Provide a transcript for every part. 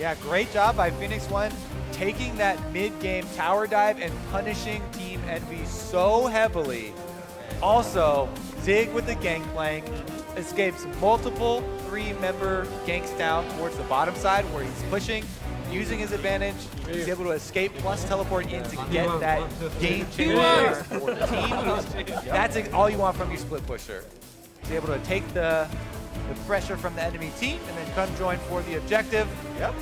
Yeah, great job by Phoenix One taking that mid-game tower dive and punishing Team Envy so heavily. Also, Zig with the gangplank escapes multiple 3-member ganks down towards the bottom side where he's pushing, using his advantage. He's able to escape plus teleport in to get that game changer for the team. That's all you want from your split pusher. He's able to take the pressure from the enemy team and then come join for the objective. Yep.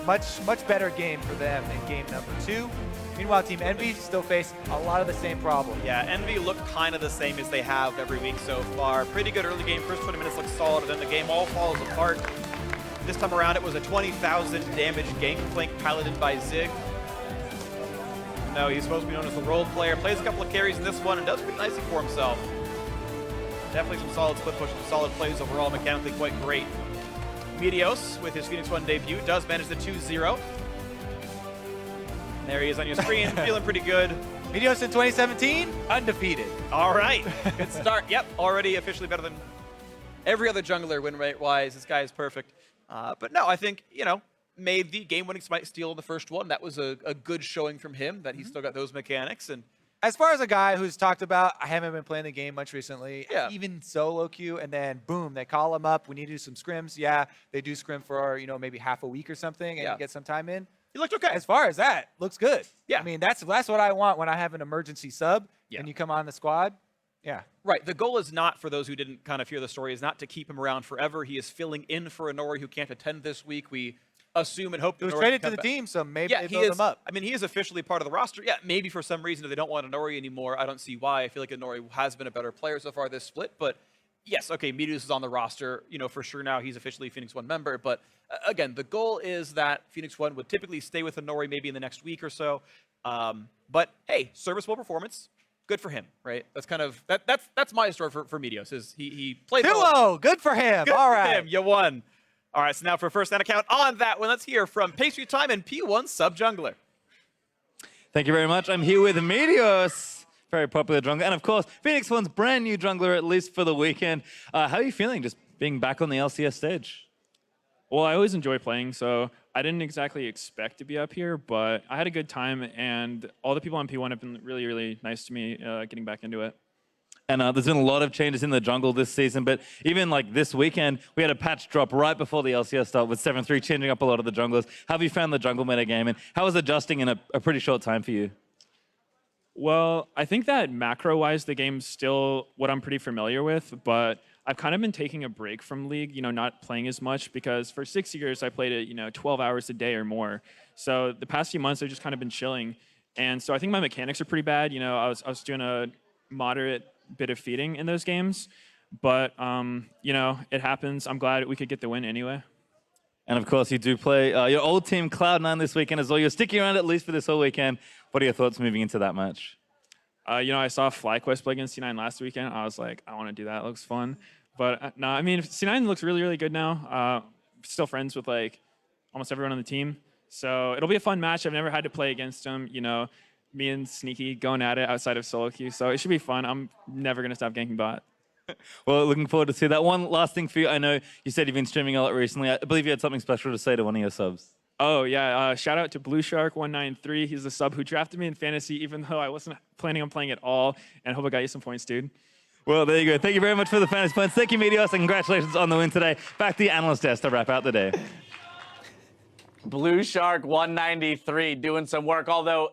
Much better game for them in game number 2. Meanwhile, Team Envy still face a lot of the same problems. Yeah, Envy look kind of the same as they have every week so far. Pretty good early game. First 20 minutes look solid, and then the game all falls apart. This time around, it was a 20,000 damage Gangplank piloted by Zig. No, he's supposed to be known as the role player. Plays a couple of carries in this one and does pretty nicely for himself. Definitely some solid split push, some solid plays overall, mechanically quite great. Meteos, with his Phoenix One debut, does manage the 2-0. There he is on your screen, feeling pretty good. Meteos in 2017, undefeated. All right, good start. Yep, already officially better than every other jungler win rate-wise. This guy is perfect. But no, I think, you know, made the game-winning smite steal in the first one. That was a good showing from him, that he's still got those mechanics. And as far as a guy who's talked about, I haven't been playing the game much recently, yeah. Even solo queue, and then boom, they call him up. We need to do some scrims. Yeah, they do scrim for, you know, maybe half a week or something, and get some time in. He looked okay. As far as that, looks good. Yeah. I mean, that's what I want when I have an emergency sub and you come on the squad. Yeah. Right. The goal is not, for those who didn't kind of hear the story, is not to keep him around forever. He is filling in for a Nori who can't attend this week. We assume and hope that he was traded to the team, so maybe they build him up. I mean, he is officially part of the roster. Yeah, maybe for some reason if they don't want a Nori anymore, I don't see why. I feel like a Nori has been a better player so far this split, but yes, okay, Meteos is on the roster, you know, for sure now. He's officially a Phoenix One member, but again, the goal is that Phoenix One would typically stay with a Nori maybe in the next week or so. But hey, serviceable performance. Good for him, right? That's kind of that's my story for Meteos. Is he played well. Good for him. Good All for right. him. You won. All right, so now for first account on that one, let's hear from Pastry Time and P1 Sub Jungler. Thank you very much. I'm here with Meteos, very popular jungler, and of course, Phoenix One's brand new jungler, at least for the weekend. How are you feeling just being back on the LCS stage? Well, I always enjoy playing, so I didn't exactly expect to be up here, but I had a good time, and all the people on P1 have been really, really nice to me getting back into it. And there's been a lot of changes in the jungle this season, but even like this weekend, we had a patch drop right before the LCS start with 7-3 changing up a lot of the junglers. How have you found the jungle meta game, and how was adjusting in a pretty short time for you? Well, I think that macro-wise, the game's still what I'm pretty familiar with, but I've kind of been taking a break from League, you know, not playing as much, because for 6 years, I played it, you know, 12 hours a day or more. So the past few months, I've just kind of been chilling. And so I think my mechanics are pretty bad. You know, I was doing a moderate bit of feeding in those games, but you know, it happens. I'm glad we could get the win anyway. And of course, you do play your old team Cloud9 this weekend as well. You're sticking around at least for this whole weekend. What are your thoughts moving into that match? You know, I saw FlyQuest play against C9 last weekend. I was like, I want to do that. It looks fun. But no, I mean, C9 looks really, really good now. Still friends with like almost everyone on the team. So it'll be a fun match. I've never had to play against them. You know, me and Sneaky going at it outside of solo queue. So it should be fun. I'm never going to stop ganking bot. Well, looking forward to see that. One last thing for you. I know you said you've been streaming a lot recently. I believe you had something special to say to one of your subs. Oh, yeah. Shout out to Blue Shark 193. He's the sub who drafted me in fantasy, even though I wasn't planning on playing at all. And hope I got you some points, dude. Well, there you go. Thank you very much for the fantasy points. Thank you, Meteos, and congratulations on the win today. Back to the analyst desk to wrap out the day. Blue Shark 193 doing some work, although,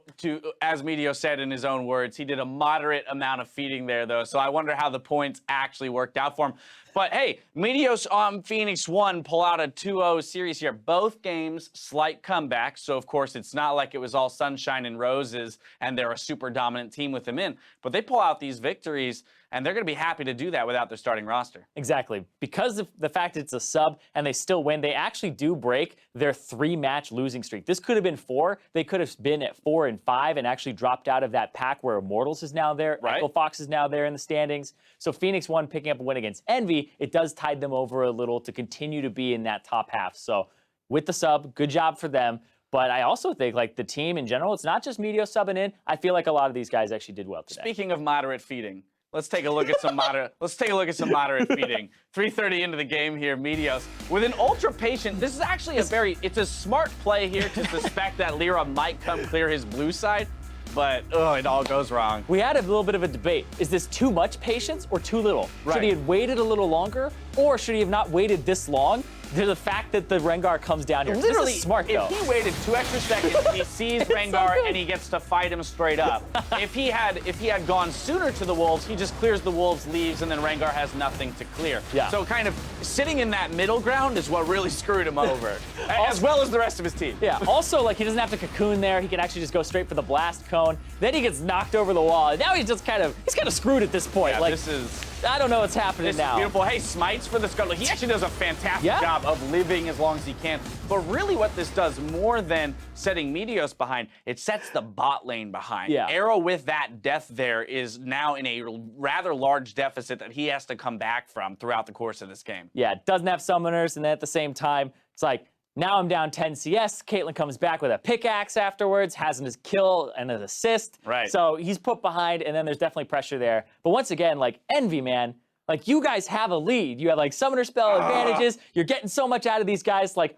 as Meteos said in his own words, he did a moderate amount of feeding there, though, so I wonder how the points actually worked out for him. But hey, Meteos on Phoenix One pull out a 2-0 series here. Both games, slight comeback, so of course it's not like it was all sunshine and roses and they're a super dominant team with them in, but they pull out these victories, and they're going to be happy to do that without their starting roster. Exactly. Because of the fact it's a sub and they still win, they actually do break their 3-match losing streak. This could have been 4. They could have been at 4 and 5 and actually dropped out of that pack where Immortals is now there, right. Echo Fox is now there in the standings. So Phoenix One picking up a win against Envy, it does tide them over a little to continue to be in that top half. So with the sub, good job for them. But I also think, like, the team in general, it's not just Meteos subbing in. I feel like a lot of these guys actually did well today. Speaking of moderate feeding, Let's take a look at some moderate. Let's take a look at some moderate feeding. 3:30 into the game here, Meteos with an ultra patient. This is actually it's a smart play here to suspect that LIRA might come clear his blue side, but it all goes wrong. We had a little bit of a debate. Is this too much patience or too little? Right. Should he have waited a little longer, or should he have not waited this long? There's the fact that the Rengar comes down here. Literally, this is smart, though. if he waited 2 extra seconds, he sees Rengar and he gets to fight him straight up. if he had gone sooner to the Wolves, he just clears the Wolves, leaves, and then Rengar has nothing to clear. Yeah. So kind of sitting in that middle ground is what really screwed him over, as well as the rest of his team. Yeah, also, like, he doesn't have to cocoon there. He can actually just go straight for the blast cone. Then he gets knocked over the wall. Now he's kind of screwed at this point. Yeah, like, this is... I don't know what's happening This now. is beautiful. Hey, smites for the Scuttle. He actually does a fantastic Yeah. job of living as long as he can. But really what this does, more than setting Meteos behind, it sets the bot lane behind. Yeah. Arrow with that death there is now in a rather large deficit that he has to come back from throughout the course of this game. Yeah, doesn't have summoners, and then at the same time, it's like, now I'm down 10 CS. Caitlyn comes back with a pickaxe afterwards, has his kill and an assist. Right. So he's put behind, and then there's definitely pressure there. But once again, like, Envy, man, like, you guys have a lead. You have, like, summoner spell advantages. You're getting so much out of these guys. Like,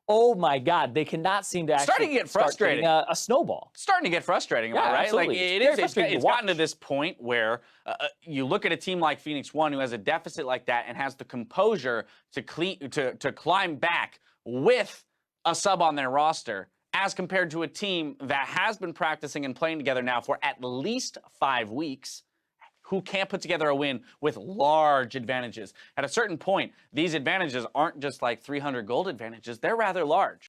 oh, my God, they cannot seem to actually Starting to get start frustrating. getting a snowball. Starting to get frustrating, am I Yeah, right? absolutely. Like It's very frustrating to it's gotten to watch. this point where you look at a team like Phoenix One who has a deficit like that and has the composure to climb back with a sub on their roster, as compared to a team that has been practicing and playing together now for at least 5 weeks, who can't put together a win with large advantages. At a certain point, these advantages aren't just like 300 gold advantages, they're rather large.